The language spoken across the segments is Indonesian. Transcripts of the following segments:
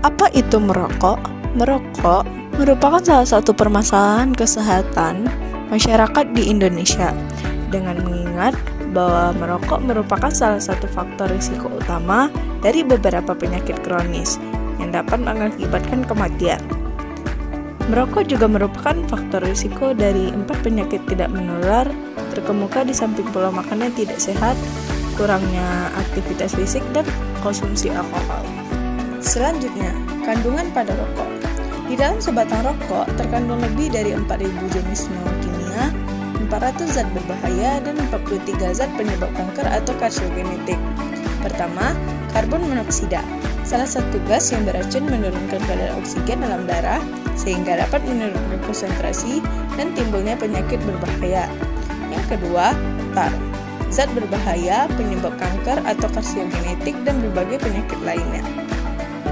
Apa itu merokok? Merokok merupakan salah satu permasalahan kesehatan masyarakat di Indonesia, dengan mengingat bahwa merokok merupakan salah satu faktor risiko utama dari beberapa penyakit kronis yang dapat mengakibatkan kematian. Merokok juga merupakan faktor risiko dari 4 penyakit tidak menular terkemuka, di samping pola makan yang tidak sehat, kurangnya aktivitas fisik, dan konsumsi alkohol. Selanjutnya, kandungan pada rokok. Di dalam sebatang rokok terkandung lebih dari 4.000 jenis senyawa kimia, 400 zat berbahaya, dan 43 zat penyebab kanker atau karsiogenetik. Pertama, karbon monoksida, salah satu gas yang beracun, menurunkan kadar oksigen dalam darah sehingga dapat menurunkan konsentrasi dan timbulnya penyakit berbahaya. Yang kedua, tar, zat berbahaya penyebab kanker atau karsiogenetik dan berbagai penyakit lainnya.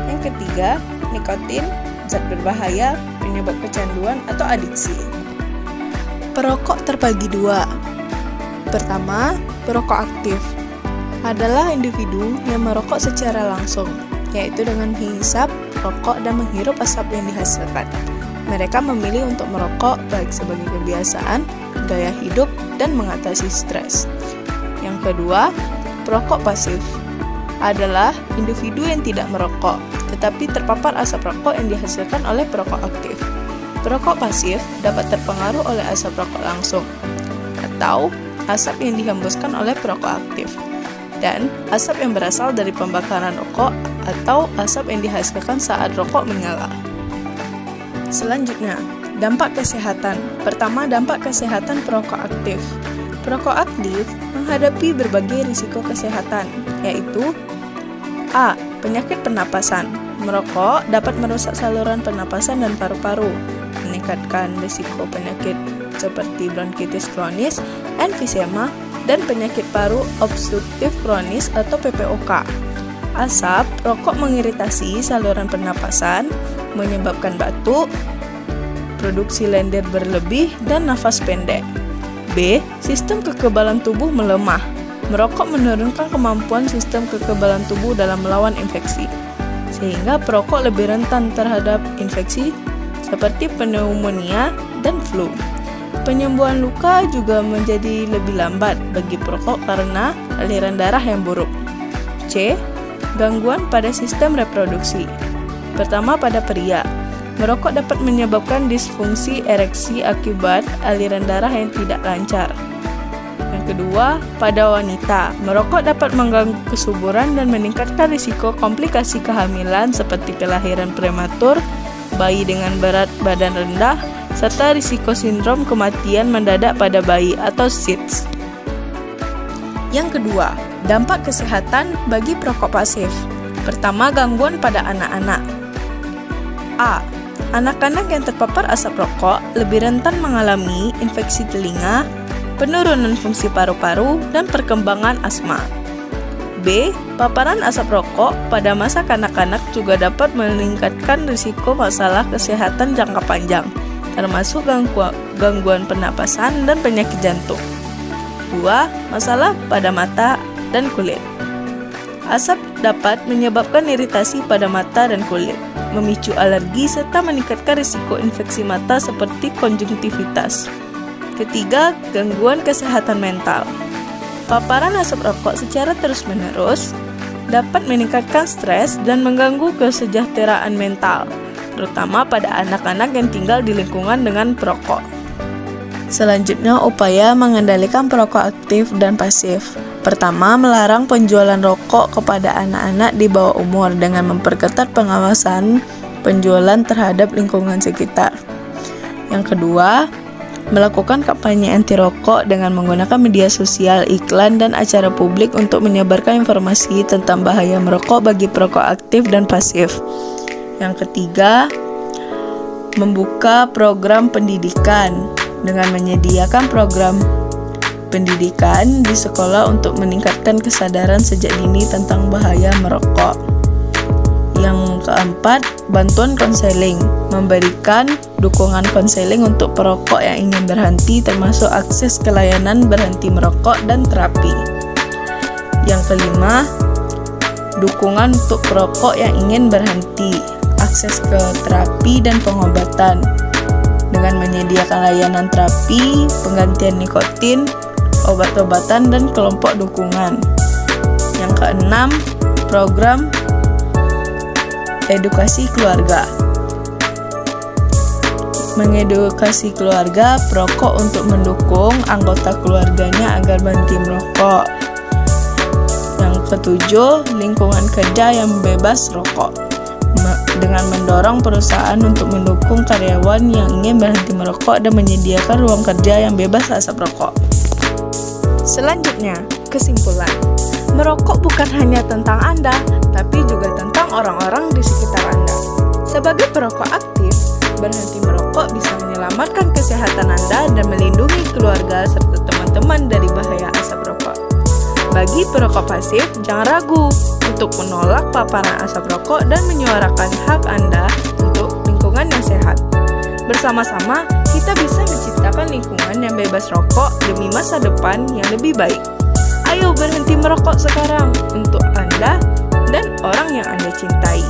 Yang ketiga, nikotin, zat berbahaya penyebab kecanduan atau adiksi. Perokok terbagi dua. Pertama, perokok aktif adalah individu yang merokok secara langsung, yaitu dengan menghisap rokok dan menghirup asap yang dihasilkan. Mereka memilih untuk merokok baik sebagai kebiasaan, gaya hidup, dan mengatasi stres. Yang kedua, perokok pasif adalah individu yang tidak merokok, tetapi terpapar asap rokok yang dihasilkan oleh perokok aktif. Perokok pasif dapat terpengaruh oleh asap rokok langsung, atau asap yang dihembuskan oleh perokok aktif, dan asap yang berasal dari pembakaran rokok atau asap yang dihasilkan saat rokok menyala. Selanjutnya, dampak kesehatan. Pertama, dampak kesehatan perokok aktif. Perokok aktif menghadapi berbagai risiko kesehatan, yaitu A. Penyakit pernapasan. Merokok dapat merusak saluran pernapasan dan paru-paru, meningkatkan risiko penyakit seperti bronkitis kronis, emfisema, dan penyakit paru obstruktif kronis atau PPOK. Asap rokok mengiritasi saluran pernapasan, menyebabkan batuk, produksi lendir berlebih, dan nafas pendek. B. Sistem kekebalan tubuh melemah. Merokok menurunkan kemampuan sistem kekebalan tubuh dalam melawan infeksi, sehingga perokok lebih rentan terhadap infeksi seperti pneumonia dan flu. Penyembuhan luka juga menjadi lebih lambat bagi perokok karena aliran darah yang buruk. C. Gangguan pada sistem reproduksi. Pertama, pada pria, merokok dapat menyebabkan disfungsi ereksi akibat aliran darah yang tidak lancar. Yang kedua, pada wanita, merokok dapat mengganggu kesuburan dan meningkatkan risiko komplikasi kehamilan seperti kelahiran prematur, bayi dengan berat badan rendah, serta risiko sindrom kematian mendadak pada bayi atau SIDS. Yang kedua, dampak kesehatan bagi perokok pasif. Pertama, gangguan pada anak-anak. A. Anak-anak yang terpapar asap rokok lebih rentan mengalami infeksi telinga, penurunan fungsi paru-paru, dan perkembangan asma. B. Paparan asap rokok pada masa kanak-kanak juga dapat meningkatkan risiko masalah kesehatan jangka panjang, termasuk gangguan pernapasan dan penyakit jantung. 2. Masalah pada mata dan kulit. Asap dapat menyebabkan iritasi pada mata dan kulit, memicu alergi, serta meningkatkan risiko infeksi mata seperti konjungtivitas. Ketiga, gangguan kesehatan mental. Paparan asap rokok secara terus-menerus dapat meningkatkan stres dan mengganggu kesejahteraan mental, terutama pada anak-anak yang tinggal di lingkungan dengan perokok. Selanjutnya, upaya mengendalikan perokok aktif dan pasif. Pertama, melarang penjualan rokok kepada anak-anak di bawah umur dengan memperketat pengawasan penjualan terhadap lingkungan sekitar. Yang kedua, melakukan kampanye anti rokok dengan menggunakan media sosial, iklan, dan acara publik untuk menyebarkan informasi tentang bahaya merokok bagi perokok aktif dan pasif. Yang ketiga, membuka program pendidikan dengan menyediakan program pendidikan di sekolah untuk meningkatkan kesadaran sejak dini tentang bahaya merokok. Yang keempat, bantuan konseling, memberikan dukungan konseling untuk perokok yang ingin berhenti, termasuk akses ke layanan berhenti merokok dan terapi. Yang kelima, dukungan untuk perokok yang ingin berhenti, akses ke terapi dan pengobatan dengan menyediakan layanan terapi, penggantian nikotin, obat-obatan, dan kelompok dukungan. Yang keenam, program edukasi keluarga. Mengedukasi keluarga perokok untuk mendukung anggota keluarganya agar berhenti merokok. Yang ketujuh, lingkungan kerja yang bebas rokok. Dengan mendorong perusahaan untuk mendukung karyawan yang ingin berhenti merokok dan menyediakan ruang kerja yang bebas asap rokok. Selanjutnya, kesimpulan. Merokok bukan hanya tentang Anda, tapi juga tentang orang-orang di sekitar Anda. Sebagai perokok aktif, berhenti merokok bisa menyelamatkan kesehatan Anda dan melindungi keluarga serta teman-teman dari bahaya asap rokok. Bagi perokok pasif, jangan ragu untuk menolak paparan asap rokok dan menyuarakan hak Anda untuk lingkungan yang sehat. Bersama-sama, kita bisa menciptakan lingkungan yang bebas rokok demi masa depan yang lebih baik. Ayo berhenti merokok sekarang untuk Anda dan orang yang Anda cintai.